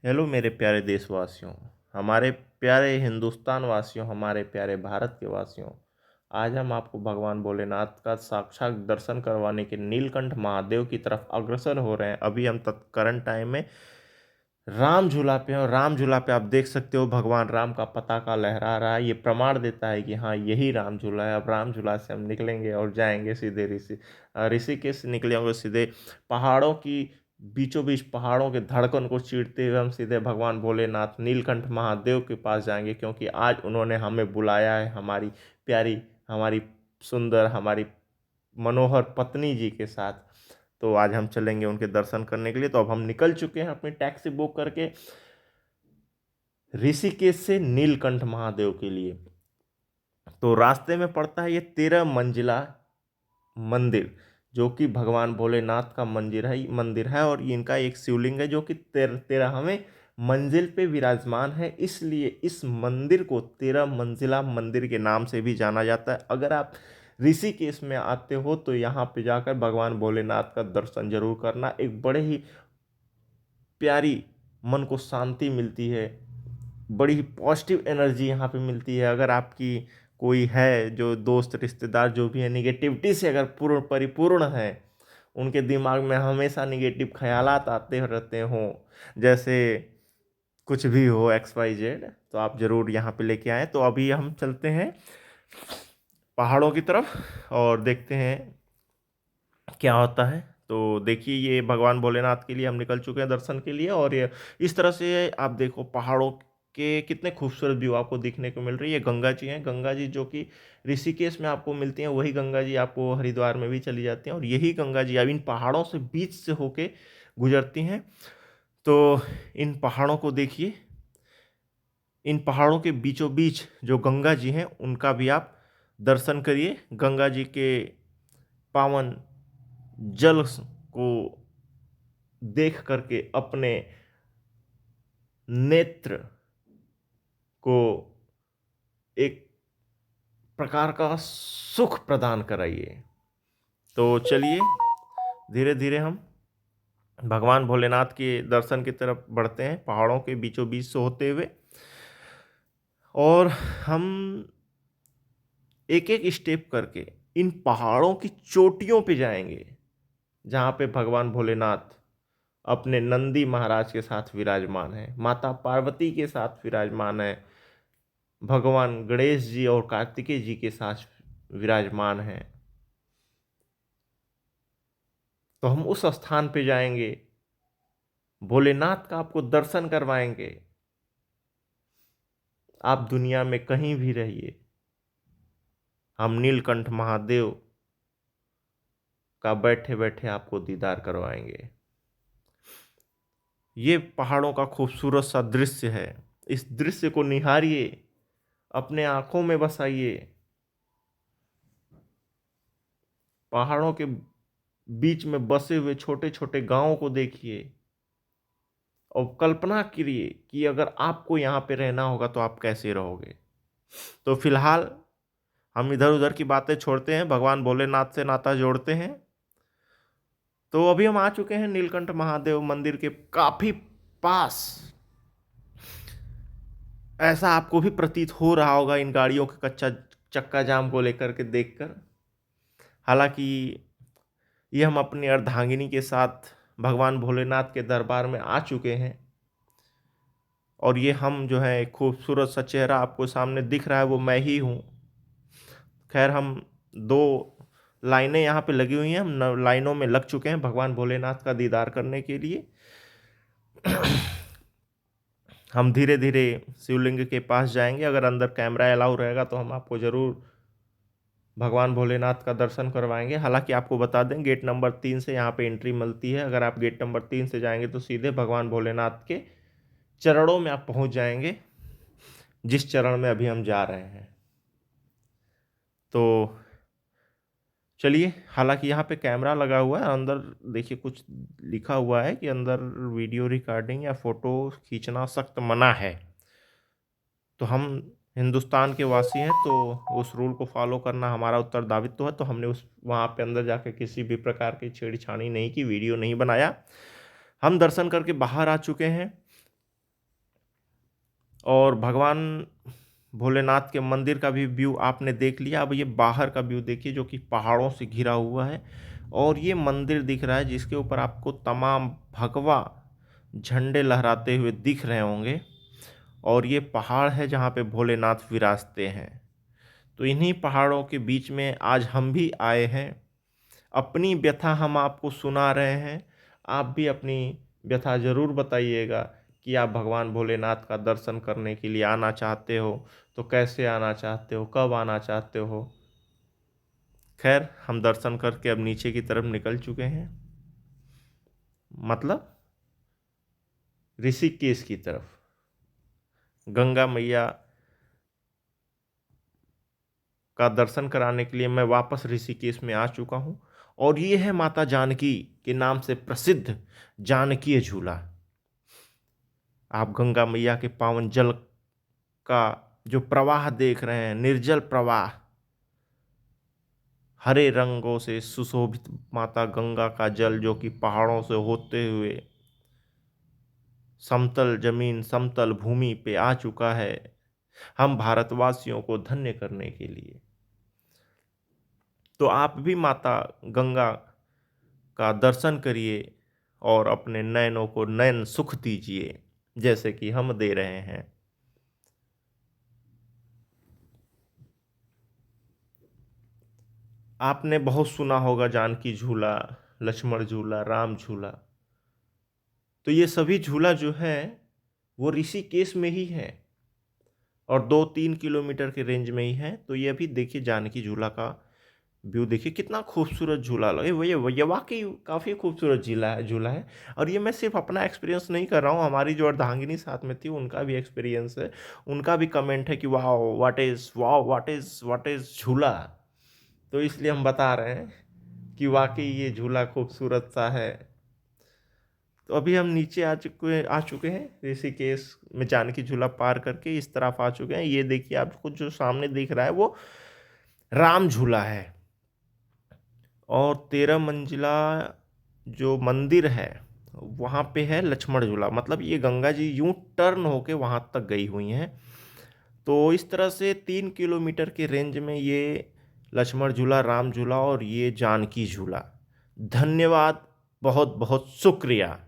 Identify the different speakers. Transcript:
Speaker 1: Hello मेरे प्यारे देशवासियों, हमारे प्यारे हिंदुस्तान वासियों, हमारे प्यारे भारत के वासियों। आज हम आपको भगवान भोलेनाथ का साक्षात दर्शन करवाने के नीलकंठ महादेव की तरफ अग्रसर हो रहे हैं। अभी हम तत्करण टाइम में राम झूला पे हैं और राम झूला पे आप देख सकते हो भगवान राम का पताका लहरा रहा है। ये प्रमाण देता है कि हाँ, यही राम झूला है। अब राम झूला से हम निकलेंगे और जाएंगे सीधे ऋषिकेश से निकले होंगे सीधे पहाड़ों की बीचों बीच, पहाड़ों के धड़कन को चीरते हुए हम सीधे भगवान भोलेनाथ नीलकंठ महादेव के पास जाएंगे, क्योंकि आज उन्होंने हमें बुलाया है हमारी प्यारी, हमारी सुंदर, हमारी मनोहर पत्नी जी के साथ। तो आज हम चलेंगे उनके दर्शन करने के लिए। तो अब हम निकल चुके हैं अपनी टैक्सी बुक करके ऋषिकेश से नीलकंठ महादेव के लिए। तो रास्ते में पड़ता है ये 13 मंजिला मंदिर, जो कि भगवान भोलेनाथ का मंदिर है और इनका एक शिवलिंग है जो कि 13वें मंजिल पे विराजमान है। इसलिए इस मंदिर को 13 मंजिला मंदिर के नाम से भी जाना जाता है। अगर आप ऋषिकेश में आते हो तो यहाँ पे जाकर भगवान भोलेनाथ का दर्शन जरूर करना। एक बड़े ही प्यारी, मन को शांति मिलती है, बड़ी ही पॉजिटिव एनर्जी यहाँ पे मिलती है। अगर आपकी कोई है जो दोस्त रिश्तेदार जो भी है निगेटिविटी से अगर पूर्ण परिपूर्ण है, उनके दिमाग में हमेशा निगेटिव ख्यालात आते रहते हों, जैसे कुछ भी हो XYZ, तो आप ज़रूर यहाँ पे लेके आएँ। तो अभी हम चलते हैं पहाड़ों की तरफ और देखते हैं क्या होता है। तो देखिए, ये भगवान भोलेनाथ के लिए हम निकल चुके हैं दर्शन के लिए। और ये इस तरह से आप देखो पहाड़ों के कितने खूबसूरत व्यू आपको देखने को मिल रही है। गंगा जी हैं, गंगा जी जो कि ऋषिकेश में आपको मिलती हैं, वही गंगा जी आपको हरिद्वार में भी चली जाती हैं। और यही गंगा जी अब इन पहाड़ों से बीच से होके गुजरती हैं। तो इन पहाड़ों को देखिए, इन पहाड़ों के बीचों बीच जो गंगा जी हैं उनका भी आप दर्शन करिए। गंगा जी के पावन जल को देख करके अपने नेत्र को एक प्रकार का सुख प्रदान कराइए। तो चलिए धीरे धीरे हम भगवान भोलेनाथ के दर्शन की तरफ बढ़ते हैं पहाड़ों के बीचों बीच से होते हुए। और हम एक एक स्टेप करके इन पहाड़ों की चोटियों पे जाएंगे, जहाँ पे भगवान भोलेनाथ अपने नंदी महाराज के साथ विराजमान है, माता पार्वती के साथ विराजमान है, भगवान गणेश जी और कार्तिकेय जी के साथ विराजमान हैं। तो हम उस स्थान पे जाएंगे, भोलेनाथ का आपको दर्शन करवाएंगे। आप दुनिया में कहीं भी रहिए, हम नीलकंठ महादेव का बैठे बैठे आपको दीदार करवाएंगे। ये पहाड़ों का खूबसूरत सा दृश्य है। इस दृश्य को निहारिए, अपने आंखों में बसाइए। पहाड़ों के बीच में बसे हुए छोटे छोटे गांवों को देखिए और कल्पना करिए कि अगर आपको यहाँ पे रहना होगा तो आप कैसे रहोगे। तो फिलहाल हम इधर उधर की बातें छोड़ते हैं, भगवान भोलेनाथ से नाता जोड़ते हैं। तो अभी हम आ चुके हैं नीलकंठ महादेव मंदिर के काफी पास। ऐसा आपको भी प्रतीत हो रहा होगा इन गाड़ियों के कच्चा चक्का जाम को लेकर के देखकर। हालांकि ये हम अपनी अर्धांगिनी के साथ भगवान भोलेनाथ के दरबार में आ चुके हैं। और ये हम जो है, एक खूबसूरत सा चेहरा आपको सामने दिख रहा है, वो मैं ही हूँ। खैर, हम दो लाइनें यहाँ पे लगी हुई हैं, हम लाइनों में लग चुके हैं भगवान भोलेनाथ का दीदार करने के लिए। हम धीरे धीरे शिवलिंग के पास जाएंगे। अगर अंदर कैमरा अलाउ रहेगा तो हम आपको ज़रूर भगवान भोलेनाथ का दर्शन करवाएंगे। हालांकि आपको बता दें, गेट नंबर 3 से यहाँ पे एंट्री मिलती है। अगर आप गेट नंबर 3 से जाएंगे तो सीधे भगवान भोलेनाथ के चरणों में आप पहुँच जाएंगे, जिस चरण में अभी हम जा रहे हैं। तो चलिए, हालांकि यहाँ पे कैमरा लगा हुआ है, अंदर देखिए कुछ लिखा हुआ है कि अंदर वीडियो रिकॉर्डिंग या फ़ोटो खींचना सख्त मना है। तो हम हिंदुस्तान के वासी हैं, तो उस रूल को फॉलो करना हमारा उत्तरदायित्व है। तो हमने उस वहाँ पे अंदर जाके किसी भी प्रकार की छेड़छाड़ी नहीं की, वीडियो नहीं बनाया। हम दर्शन करके बाहर आ चुके हैं। और भगवान भोलेनाथ के मंदिर का भी व्यू आपने देख लिया। अब ये बाहर का व्यू देखिए जो कि पहाड़ों से घिरा हुआ है, और ये मंदिर दिख रहा है जिसके ऊपर आपको तमाम भगवा झंडे लहराते हुए दिख रहे होंगे, और ये पहाड़ है जहाँ पे भोलेनाथ विराजते हैं। तो इन्हीं पहाड़ों के बीच में आज हम भी आए हैं, अपनी व्यथा हम आपको सुना रहे हैं। आप भी अपनी व्यथा ज़रूर बताइएगा कि आप भगवान भोलेनाथ का दर्शन करने के लिए आना चाहते हो तो कैसे आना चाहते हो, कब आना चाहते हो। खैर, हम दर्शन करके अब नीचे की तरफ निकल चुके हैं, मतलब ऋषिकेश की तरफ। गंगा मैया का दर्शन कराने के लिए मैं वापस ऋषिकेश में आ चुका हूँ, और ये है माता जानकी के नाम से प्रसिद्ध जानकी झूला। आप गंगा मैया के पावन जल का जो प्रवाह देख रहे हैं, निर्जल प्रवाह, हरे रंगों से सुशोभित माता गंगा का जल जो कि पहाड़ों से होते हुए समतल जमीन, समतल भूमि पे आ चुका है हम भारतवासियों को धन्य करने के लिए। तो आप भी माता गंगा का दर्शन करिए और अपने नयनों को नयन सुख दीजिए, जैसे कि हम दे रहे हैं। आपने बहुत सुना होगा जानकी झूला, लक्ष्मण झूला, राम झूला। तो ये सभी झूला जो है वो ऋषिकेश में ही है और 2-3 किलोमीटर के रेंज में ही है। तो ये अभी देखिए जानकी झूला का व्यू देखिए, कितना खूबसूरत झूला लगे। ये वाकई काफ़ी खूबसूरत झूला है। और ये मैं सिर्फ अपना एक्सपीरियंस नहीं कर रहा हूँ, हमारी जो अर्धांगिनी साथ में थी उनका भी एक्सपीरियंस है, उनका भी कमेंट है कि वाह व्हाट इज़ झूला। तो इसलिए हम बता रहे हैं कि वाकई ये झूला खूबसूरत सा है। तो अभी हम नीचे आ चुके हैं ऋषिकेश में, जानकी झूला पार करके इस तरफ आ चुके हैं। ये देखिए आपको जो सामने दिख रहा है वो राम झूला है, और 13 मंजिला जो मंदिर है वहाँ पे है लक्ष्मण झूला। मतलब ये गंगा जी यूं टर्न होके वहाँ तक गई हुई हैं। तो इस तरह से 3 किलोमीटर के रेंज में ये लक्ष्मण झूला, राम झूला और ये जानकी झूला। धन्यवाद, बहुत बहुत शुक्रिया।